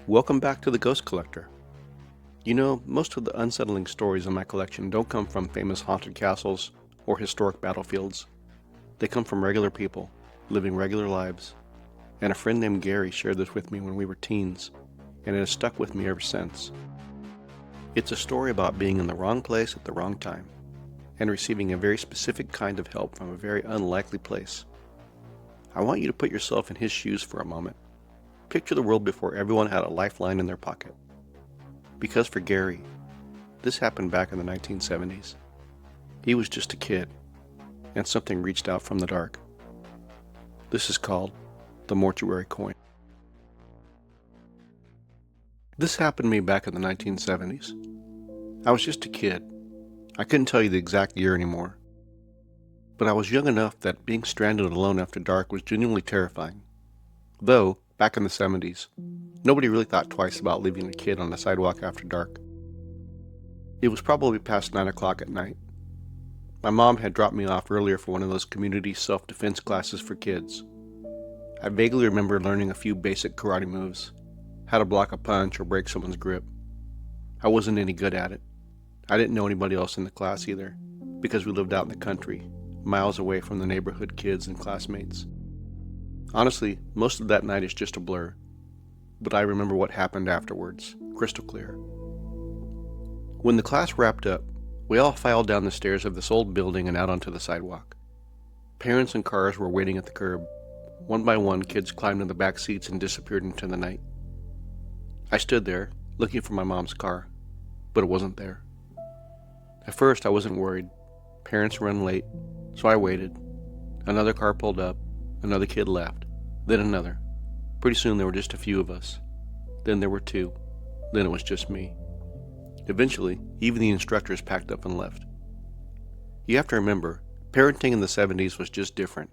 Welcome back to the Ghost Collector. You know, most of the unsettling stories in my collection don't come from famous haunted castles or historic battlefields. They come from regular people, living regular lives. And a friend named Gary shared this with me when we were teens, and it has stuck with me ever since. It's a story about being in the wrong place at the wrong time, and receiving a very specific kind of help from a very unlikely place. I want you to put yourself in his shoes for a moment. Picture the world before everyone had a lifeline in their pocket. Because for Gary, this happened back in the 1970s. He was just a kid, and something reached out from the dark. This is called the Mortuary Coin. This happened to me back in the 1970s. I was just a kid. I couldn't tell you the exact year anymore. But I was young enough that being stranded alone after dark was genuinely terrifying. Though, back in the 70s, nobody really thought twice about leaving a kid on the sidewalk after dark. It was probably past 9 o'clock at night. My mom had dropped me off earlier for one of those community self-defense classes for kids. I vaguely remember learning a few basic karate moves, how to block a punch or break someone's grip. I wasn't any good at it. I didn't know anybody else in the class either, because we lived out in the country, miles away from the neighborhood kids and classmates. Honestly, most of that night is just a blur, but I remember what happened afterwards, crystal clear. When the class wrapped up, we all filed down the stairs of this old building and out onto the sidewalk. Parents and cars were waiting at the curb. One by one, kids climbed in the back seats and disappeared into the night. I stood there, looking for my mom's car, but it wasn't there. At first, I wasn't worried. Parents ran late, so I waited. Another car pulled up. Another kid left, then another. Pretty soon there were just a few of us. Then there were two. Then it was just me. Eventually, even the instructors packed up and left. You have to remember, parenting in the 70s was just different.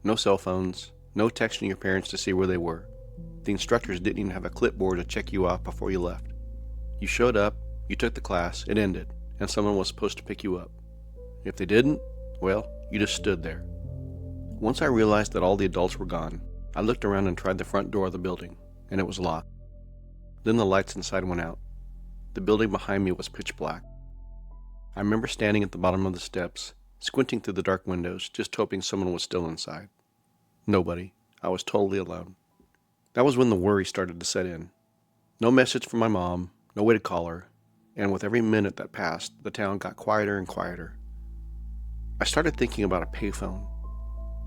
No cell phones, no texting your parents to see where they were. The instructors didn't even have a clipboard to check you off before you left. You showed up, you took the class, it ended, and someone was supposed to pick you up. If they didn't, well, you just stood there. Once I realized that all the adults were gone, I looked around and tried the front door of the building, and it was locked. Then the lights inside went out. The building behind me was pitch black. I remember standing at the bottom of the steps, squinting through the dark windows, just hoping someone was still inside. Nobody. I was totally alone. That was when the worry started to set in. No message from my mom, no way to call her, and with every minute that passed, the town got quieter and quieter. I started thinking about a payphone.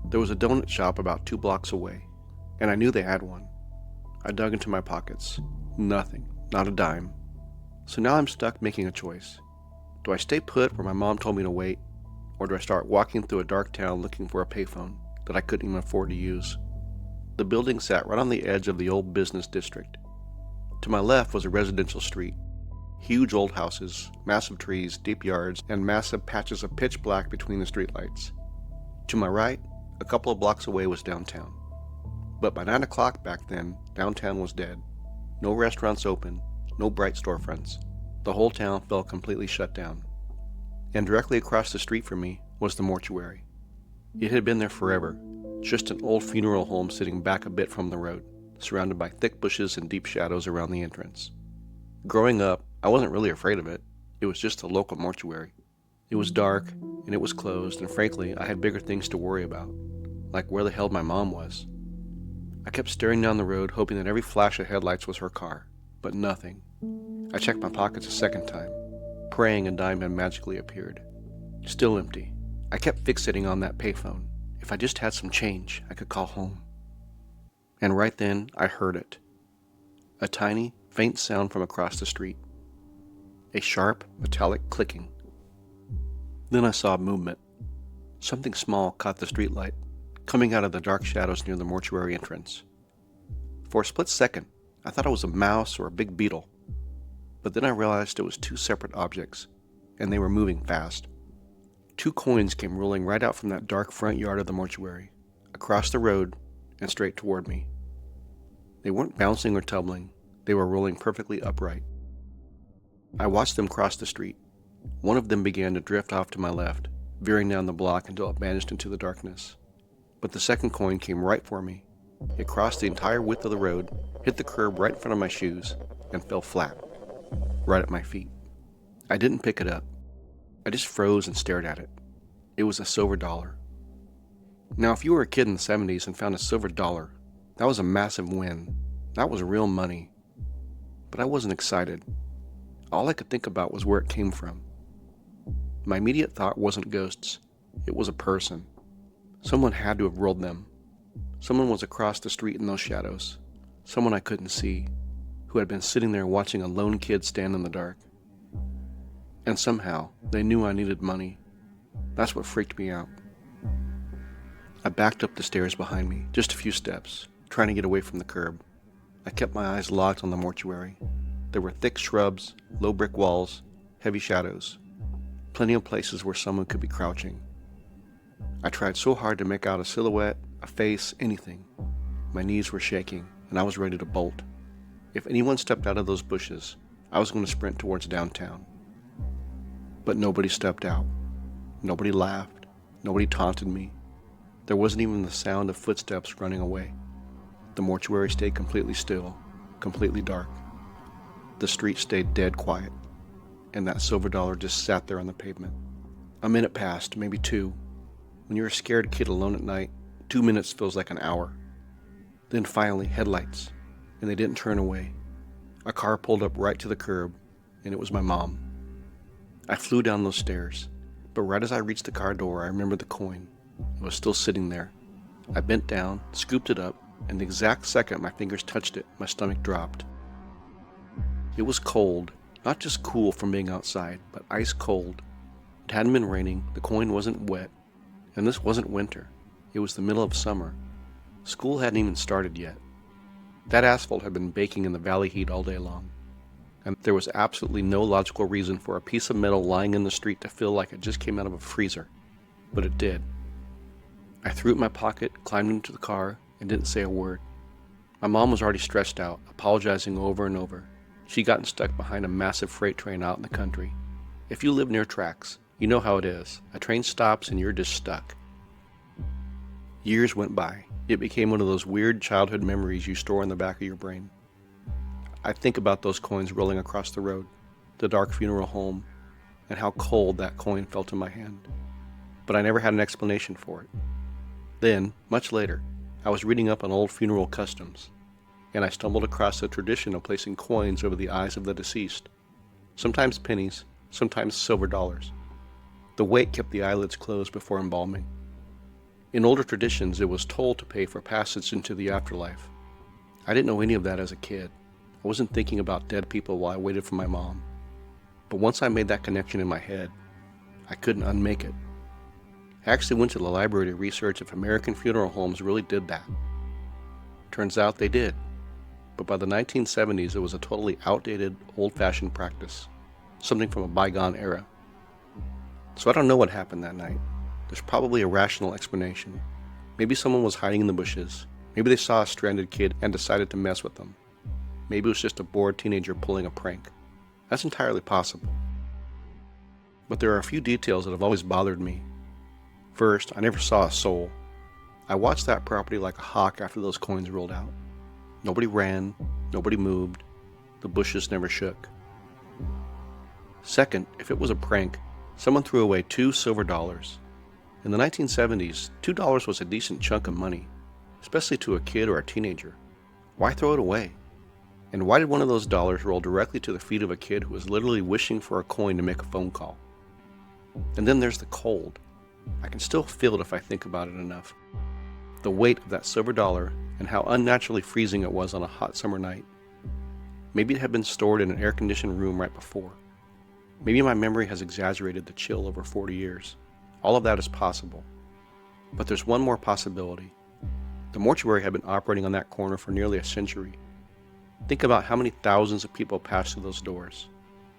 There was a donut shop about 2 blocks away, and I knew they had one. I dug into my pockets. Nothing. Not a dime. So now I'm stuck making a choice. Do I stay put where my mom told me to wait, or do I start walking through a dark town looking for a payphone that I couldn't even afford to use? The building sat right on the edge of the old business district. To my left was a residential street. Huge old houses, massive trees, deep yards, and massive patches of pitch black between the streetlights. To my right, a couple of blocks away was downtown. But by 9 o'clock back then, downtown was dead. No restaurants open, no bright storefronts. The whole town felt completely shut down. And directly across the street from me was the mortuary. It had been there forever, just an old funeral home sitting back a bit from the road, surrounded by thick bushes and deep shadows around the entrance. Growing up, I wasn't really afraid of it. It was just a local mortuary. It was dark, and it was closed, and frankly, I had bigger things to worry about, like where the hell my mom was. I kept staring down the road, hoping that every flash of headlights was her car, but nothing. I checked my pockets a second time, praying a dime had magically appeared. Still empty. I kept fixating on that payphone. If I just had some change, I could call home. And right then, I heard it. A tiny, faint sound from across the street. A sharp, metallic clicking. Then I saw movement. Something small caught the streetlight, coming out of the dark shadows near the mortuary entrance. For a split second, I thought it was a mouse or a big beetle. But then I realized it was 2 separate objects, and they were moving fast. 2 coins came rolling right out from that dark front yard of the mortuary, across the road, and straight toward me. They weren't bouncing or tumbling. They were rolling perfectly upright. I watched them cross the street. One of them began to drift off to my left, veering down the block until it vanished into the darkness. But the second coin came right for me, It crossed the entire width of the road, hit the curb right in front of my shoes, and fell flat, right at my feet. I didn't pick it up. I just froze and stared at it. It was a silver dollar. Now, if you were a kid in the 70s and found a silver dollar, that was a massive win. That was real money. But I wasn't excited. All I could think about was where it came from. My immediate thought wasn't ghosts. It was a person. Someone had to have rolled them. Someone was across the street in those shadows. Someone I couldn't see, who had been sitting there watching a lone kid stand in the dark. And somehow, they knew I needed money. That's what freaked me out. I backed up the stairs behind me, just a few steps, trying to get away from the curb. I kept my eyes locked on the mortuary. There were thick shrubs, low brick walls, heavy shadows. Plenty of places where someone could be crouching. I tried so hard to make out a silhouette, a face, anything. My knees were shaking, and I was ready to bolt. If anyone stepped out of those bushes, I was going to sprint towards downtown. But nobody stepped out. Nobody laughed. Nobody taunted me. There wasn't even the sound of footsteps running away. The mortuary stayed completely still, completely dark. The street stayed dead quiet, and that silver dollar just sat there on the pavement. A minute passed, maybe two. When you're a scared kid alone at night, 2 minutes feels like an hour. Then finally, headlights, and they didn't turn away. A car pulled up right to the curb, and it was my mom. I flew down those stairs, but right as I reached the car door, I remembered the coin. It was still sitting there. I bent down, scooped it up, and the exact second my fingers touched it, my stomach dropped. It was cold, not just cool from being outside, but ice cold. It hadn't been raining, the coin wasn't wet, and this wasn't winter. It was the middle of summer. School hadn't even started yet. That asphalt had been baking in the valley heat all day long, and there was absolutely no logical reason for a piece of metal lying in the street to feel like it just came out of a freezer, but it did. I threw it in my pocket, climbed into the car, and didn't say a word. My mom was already stressed out, apologizing over and over. She'd gotten stuck behind a massive freight train out in the country. If you live near tracks, you know how it is. A train stops and you're just stuck. Years went by. It became one of those weird childhood memories you store in the back of your brain. I think about those coins rolling across the road, the dark funeral home, and how cold that coin felt in my hand. But I never had an explanation for it. Then, much later, I was reading up on old funeral customs, and I stumbled across the tradition of placing coins over the eyes of the deceased. Sometimes pennies, sometimes silver dollars. The weight kept the eyelids closed before embalming. In older traditions, it was told to pay for passage into the afterlife. I didn't know any of that as a kid. I wasn't thinking about dead people while I waited for my mom. But once I made that connection in my head, I couldn't unmake it. I actually went to the library to research if American funeral homes really did that. Turns out they did. But by the 1970s, it was a totally outdated, old-fashioned practice. Something from a bygone era. So I don't know what happened that night. There's probably a rational explanation. Maybe someone was hiding in the bushes. Maybe they saw a stranded kid and decided to mess with them. Maybe it was just a bored teenager pulling a prank. That's entirely possible. But there are a few details that have always bothered me. First, I never saw a soul. I watched that property like a hawk after those coins rolled out. Nobody ran, nobody moved, the bushes never shook. Second, if it was a prank, someone threw away 2 silver dollars. In the 1970s, $2 was a decent chunk of money, especially to a kid or a teenager. Why throw it away? And why did one of those dollars roll directly to the feet of a kid who was literally wishing for a coin to make a phone call? And then there's the cold. I can still feel it if I think about it enough. The weight of that silver dollar and how unnaturally freezing it was on a hot summer night. Maybe it had been stored in an air-conditioned room right before. Maybe my memory has exaggerated the chill over 40 years. All of that is possible. But there's one more possibility. The mortuary had been operating on that corner for nearly a century. Think about how many thousands of people passed through those doors.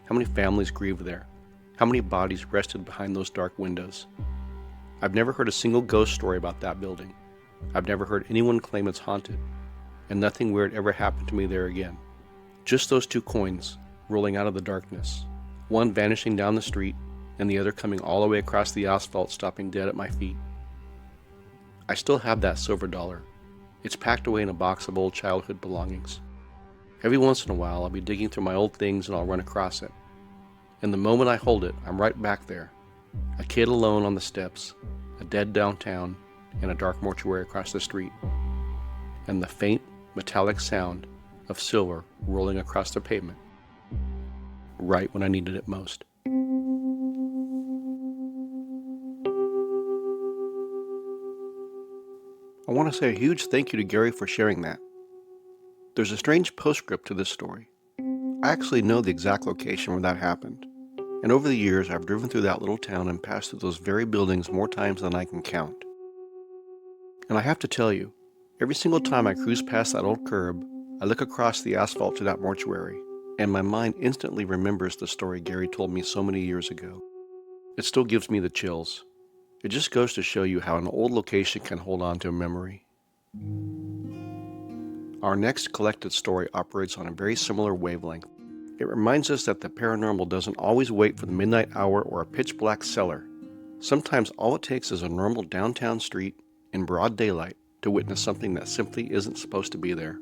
How many families grieved there. How many bodies rested behind those dark windows. I've never heard a single ghost story about that building. I've never heard anyone claim it's haunted, and nothing weird ever happened to me there again. Just those 2 coins rolling out of the darkness, one vanishing down the street, and the other coming all the way across the asphalt, stopping dead at my feet. I still have that silver dollar. It's packed away in a box of old childhood belongings. Every once in a while, I'll be digging through my old things and I'll run across it. And the moment I hold it, I'm right back there. A kid alone on the steps, a dead downtown, and a dark mortuary across the street. And the faint, metallic sound of silver rolling across the pavement, right when I needed it most. I want to say a huge thank you to Gary for sharing that. There's a strange postscript to this story. I actually know the exact location where that happened. And over the years, I've driven through that little town and passed through those very buildings more times than I can count. And I have to tell you, every single time I cruise past that old curb, I look across the asphalt to that mortuary, and my mind instantly remembers the story Gary told me so many years ago. It still gives me the chills. It just goes to show you how an old location can hold on to a memory. Our next collected story operates on a very similar wavelength. It reminds us that the paranormal doesn't always wait for the midnight hour or a pitch-black cellar. Sometimes all it takes is a normal downtown street in broad daylight to witness something that simply isn't supposed to be there.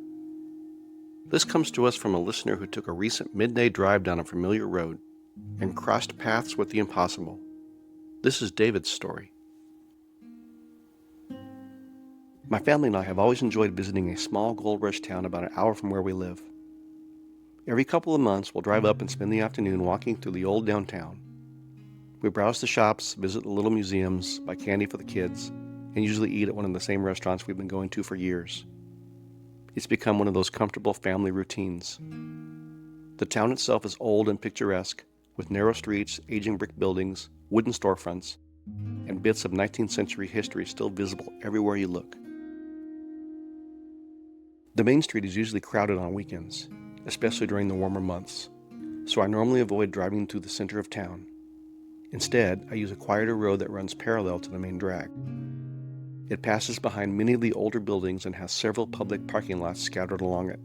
This comes to us from a listener who took a recent midday drive down a familiar road and crossed paths with the impossible. This is David's story. My family and I have always enjoyed visiting a small gold rush town about an hour from where we live. Every couple of months, we'll drive up and spend the afternoon walking through the old downtown. We browse the shops, visit the little museums, buy candy for the kids, and usually eat at one of the same restaurants we've been going to for years. It's become one of those comfortable family routines. The town itself is old and picturesque, with narrow streets, aging brick buildings, wooden storefronts, and bits of 19th century history still visible everywhere you look. The main street is usually crowded on weekends, especially during the warmer months, so I normally avoid driving through the center of town. Instead, I use a quieter road that runs parallel to the main drag. It passes behind many of the older buildings and has several public parking lots scattered along it.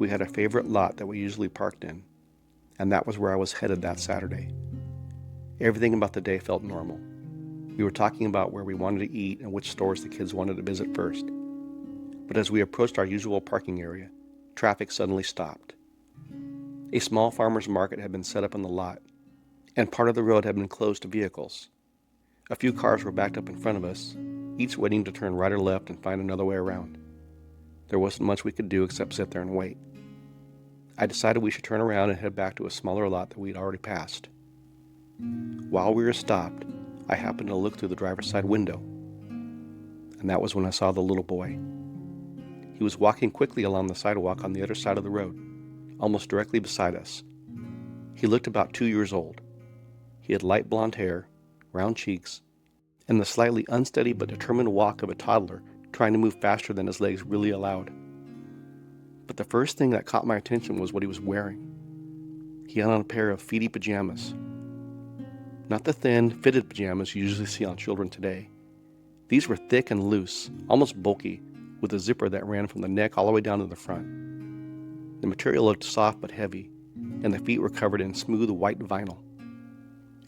We had a favorite lot that we usually parked in, and that was where I was headed that Saturday. Everything about the day felt normal. We were talking about where we wanted to eat and which stores the kids wanted to visit first. But as we approached our usual parking area, traffic suddenly stopped. A small farmer's market had been set up on the lot, and part of the road had been closed to vehicles. A few cars were backed up in front of us, each waiting to turn right or left and find another way around. There wasn't much we could do except sit there and wait. I decided we should turn around and head back to a smaller lot that we'd already passed. While we were stopped, I happened to look through the driver's side window, and that was when I saw the little boy. He was walking quickly along the sidewalk on the other side of the road, almost directly beside us. He looked about 2 years old. He had light blonde hair, round cheeks, and the slightly unsteady but determined walk of a toddler trying to move faster than his legs really allowed. But the first thing that caught my attention was what he was wearing. He had on a pair of feety pajamas. Not the thin, fitted pajamas you usually see on children today. These were thick and loose, almost bulky, with a zipper that ran from the neck all the way down to the front. The material looked soft but heavy, and the feet were covered in smooth white vinyl.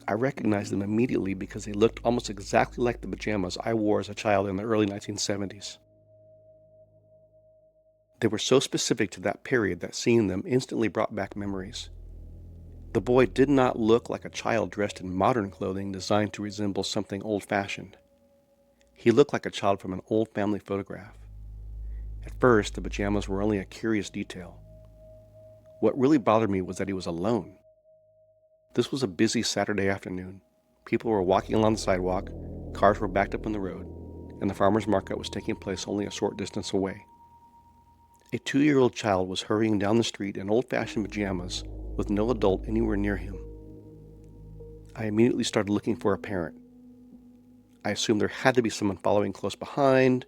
I recognized them immediately because they looked almost exactly like the pajamas I wore as a child in the early 1970s. They were so specific to that period that seeing them instantly brought back memories. The boy did not look like a child dressed in modern clothing designed to resemble something old-fashioned. He looked like a child from an old family photograph. At first, the pajamas were only a curious detail. What really bothered me was that he was alone. This was a busy Saturday afternoon. People were walking along the sidewalk, cars were backed up on the road, and the farmer's market was taking place only a short distance away. A 2-year-old child was hurrying down the street in old-fashioned pajamas with no adult anywhere near him. I immediately started looking for a parent. I assumed there had to be someone following close behind,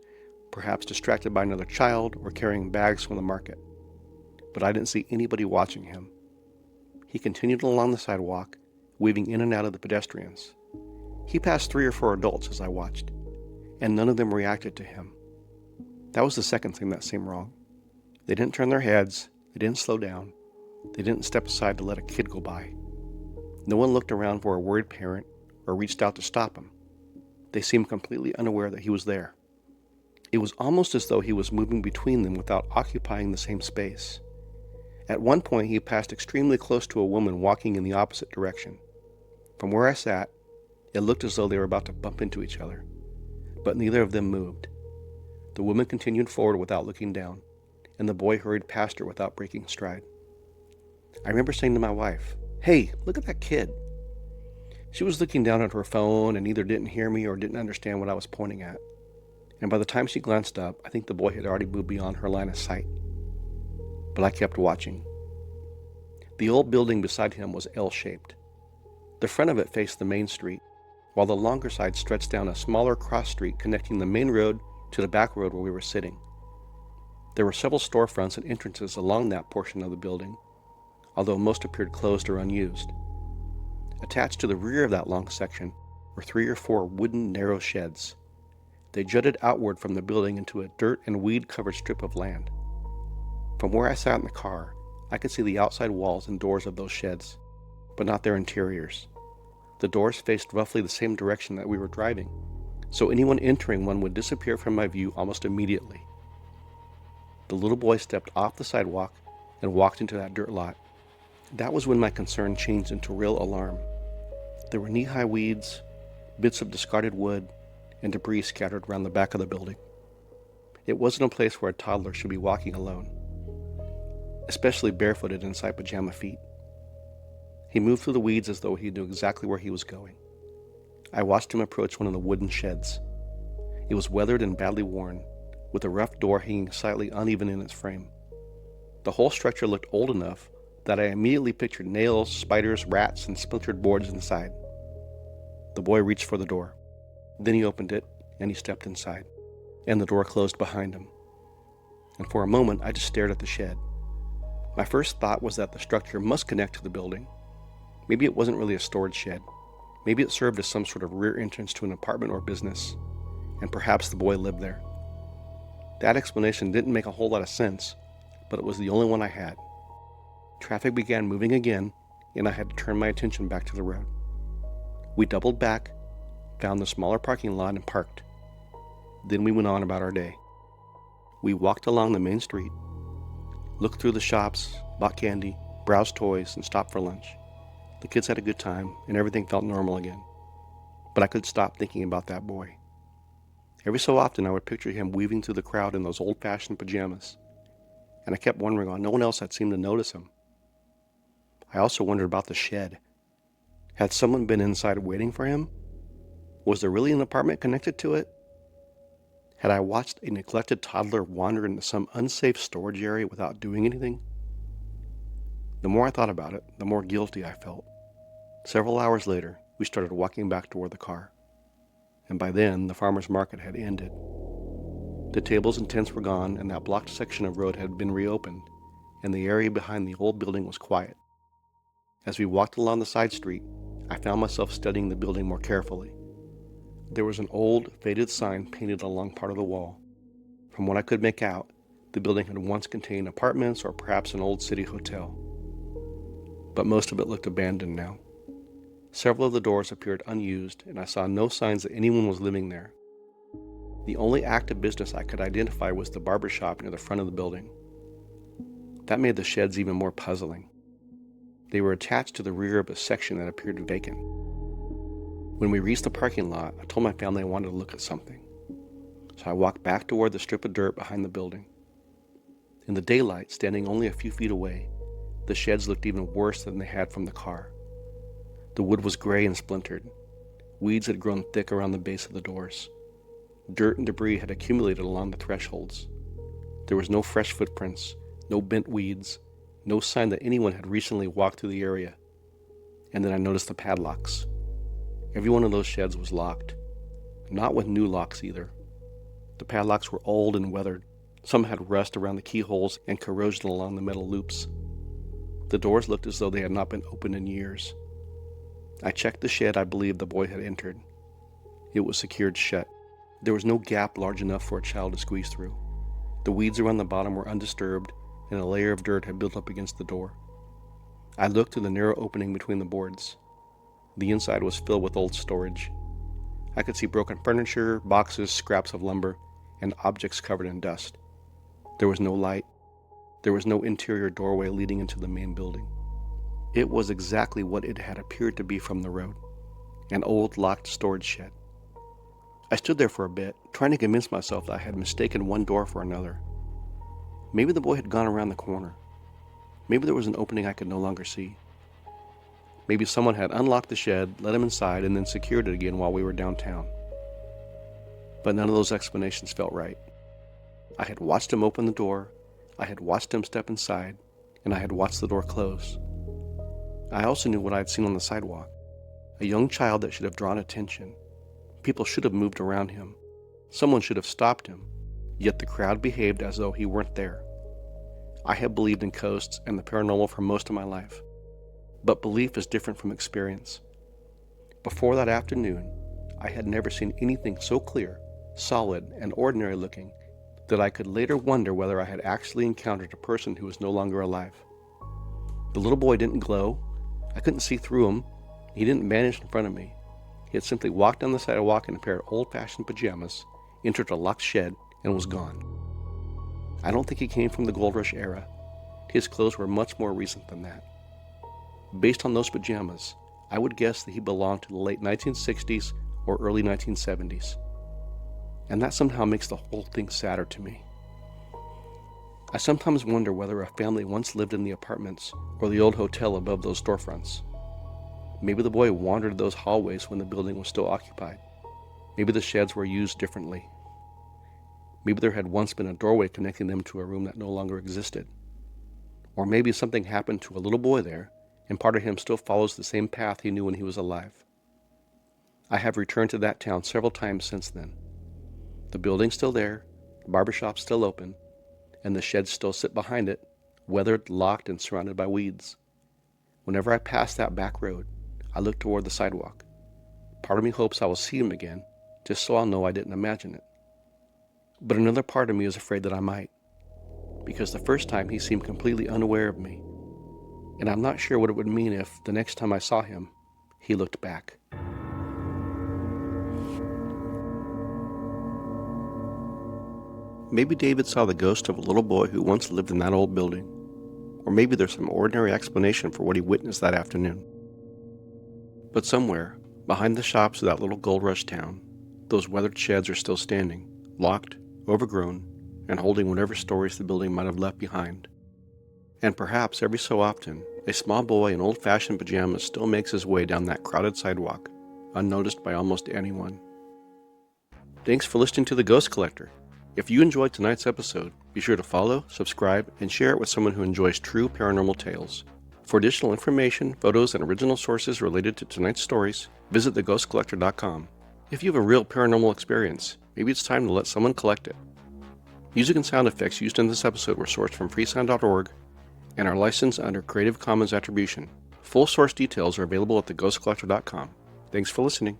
perhaps distracted by another child or carrying bags from the market. But I didn't see anybody watching him. He continued along the sidewalk, weaving in and out of the pedestrians. He passed 3 or 4 adults as I watched, and none of them reacted to him. That was the second thing that seemed wrong. They didn't turn their heads, they didn't slow down, they didn't step aside to let a kid go by. No one looked around for a worried parent or reached out to stop him. They seemed completely unaware that he was there. It was almost as though he was moving between them without occupying the same space. At one point, he passed extremely close to a woman walking in the opposite direction. From where I sat, it looked as though they were about to bump into each other, but neither of them moved. The woman continued forward without looking down, and the boy hurried past her without breaking stride. I remember saying to my wife, "Hey, look at that kid." She was looking down at her phone and either didn't hear me or didn't understand what I was pointing at. And by the time she glanced up, I think the boy had already moved beyond her line of sight. But I kept watching. The old building beside him was L-shaped. The front of it faced the main street, while the longer side stretched down a smaller cross street connecting the main road to the back road where we were sitting. There were several storefronts and entrances along that portion of the building, although most appeared closed or unused. Attached to the rear of that long section were 3 or 4 wooden narrow sheds. They jutted outward from the building into a dirt and weed-covered strip of land. From where I sat in the car, I could see the outside walls and doors of those sheds, but not their interiors. The doors faced roughly the same direction that we were driving, so anyone entering one would disappear from my view almost immediately. The little boy stepped off the sidewalk and walked into that dirt lot. That was when my concern changed into real alarm. There were knee-high weeds, bits of discarded wood, and debris scattered around the back of the building. It wasn't a place where a toddler should be walking alone, especially barefooted inside pajama feet. He moved through the weeds as though he knew exactly where he was going. I watched him approach one of the wooden sheds. It was weathered and badly worn, with a rough door hanging slightly uneven in its frame. The whole structure looked old enough that I immediately pictured nails, spiders, rats, and splintered boards inside. The boy reached for the door. Then he opened it, and he stepped inside, and the door closed behind him. And for a moment, I just stared at the shed. My first thought was that the structure must connect to the building. Maybe it wasn't really a storage shed. Maybe it served as some sort of rear entrance to an apartment or business, and perhaps the boy lived there. That explanation didn't make a whole lot of sense, but it was the only one I had. Traffic began moving again, and I had to turn my attention back to the road. We doubled back, found the smaller parking lot, and parked. Then we went on about our day. We walked along the main street, looked through the shops, bought candy, browsed toys, and stopped for lunch. The kids had a good time, and everything felt normal again. But I couldn't stop thinking about that boy. Every so often I would picture him weaving through the crowd in those old-fashioned pajamas, and I kept wondering why no one else had seemed to notice him. I also wondered about the shed. Had someone been inside waiting for him? Was there really an apartment connected to it? Had I watched a neglected toddler wander into some unsafe storage area without doing anything? The more I thought about it, the more guilty I felt. Several hours later, we started walking back toward the car, and by then the farmer's market had ended. The tables and tents were gone, and that blocked section of road had been reopened, and the area behind the old building was quiet. As we walked along the side street, I found myself studying the building more carefully. There was an old, faded sign painted along part of the wall. From what I could make out, the building had once contained apartments or perhaps an old city hotel. But most of it looked abandoned now. Several of the doors appeared unused, and I saw no signs that anyone was living there. The only active business I could identify was the barber shop near the front of the building. That made the sheds even more puzzling. They were attached to the rear of a section that appeared vacant. When we reached the parking lot, I told my family I wanted to look at something. So I walked back toward the strip of dirt behind the building. In the daylight, standing only a few feet away, the sheds looked even worse than they had from the car. The wood was gray and splintered. Weeds had grown thick around the base of the doors. Dirt and debris had accumulated along the thresholds. There was no fresh footprints, no bent weeds, no sign that anyone had recently walked through the area. And then I noticed the padlocks. Every one of those sheds was locked. Not with new locks either. The padlocks were old and weathered. Some had rust around the keyholes and corrosion along the metal loops. The doors looked as though they had not been opened in years. I checked the shed I believed the boy had entered. It was secured shut. There was no gap large enough for a child to squeeze through. The weeds around the bottom were undisturbed, and a layer of dirt had built up against the door. I looked through the narrow opening between the boards. The inside was filled with old storage. I could see broken furniture, boxes, scraps of lumber, and objects covered in dust. There was no light. There was no interior doorway leading into the main building. It was exactly what it had appeared to be from the road, an old locked storage shed. I stood there for a bit, trying to convince myself that I had mistaken one door for another. Maybe the boy had gone around the corner. Maybe there was an opening I could no longer see. Maybe someone had unlocked the shed, let him inside, and then secured it again while we were downtown. But none of those explanations felt right. I had watched him open the door, I had watched him step inside, and I had watched the door close. I also knew what I had seen on the sidewalk. A young child that should have drawn attention. People should have moved around him. Someone should have stopped him. Yet the crowd behaved as though he weren't there. I have believed in ghosts and the paranormal for most of my life. But belief is different from experience. Before that afternoon, I had never seen anything so clear, solid, and ordinary looking that I could later wonder whether I had actually encountered a person who was no longer alive. The little boy didn't glow. I couldn't see through him. He didn't vanish in front of me. He had simply walked down the sidewalk in a pair of old-fashioned pajamas, entered a locked shed, and was gone. I don't think he came from the Gold Rush era. His clothes were much more recent than that. Based on those pajamas, I would guess that he belonged to the late 1960s or early 1970s. And that somehow makes the whole thing sadder to me. I sometimes wonder whether a family once lived in the apartments or the old hotel above those storefronts. Maybe the boy wandered those hallways when the building was still occupied. Maybe the sheds were used differently. Maybe there had once been a doorway connecting them to a room that no longer existed. Or maybe something happened to a little boy there, and part of him still follows the same path he knew when he was alive. I have returned to that town several times since then. The building's still there, the barbershop's still open, and the sheds still sit behind it, weathered, locked, and surrounded by weeds. Whenever I pass that back road, I look toward the sidewalk. Part of me hopes I will see him again, just so I'll know I didn't imagine it. But another part of me is afraid that I might, because the first time he seemed completely unaware of me, and I'm not sure what it would mean if, the next time I saw him, he looked back. Maybe David saw the ghost of a little boy who once lived in that old building, or maybe there's some ordinary explanation for what he witnessed that afternoon. But somewhere, behind the shops of that little gold rush town, those weathered sheds are still standing, locked, overgrown, and holding whatever stories the building might have left behind. And perhaps every so often, a small boy in old-fashioned pajamas still makes his way down that crowded sidewalk, unnoticed by almost anyone. Thanks for listening to The Ghost Collector. If you enjoyed tonight's episode, be sure to follow, subscribe, and share it with someone who enjoys true paranormal tales. For additional information, photos, and original sources related to tonight's stories, visit theghostcollector.com. If you have a real paranormal experience, maybe it's time to let someone collect it. Music and sound effects used in this episode were sourced from freesound.org and are licensed under Creative Commons Attribution. Full source details are available at theghostcollector.com. Thanks for listening.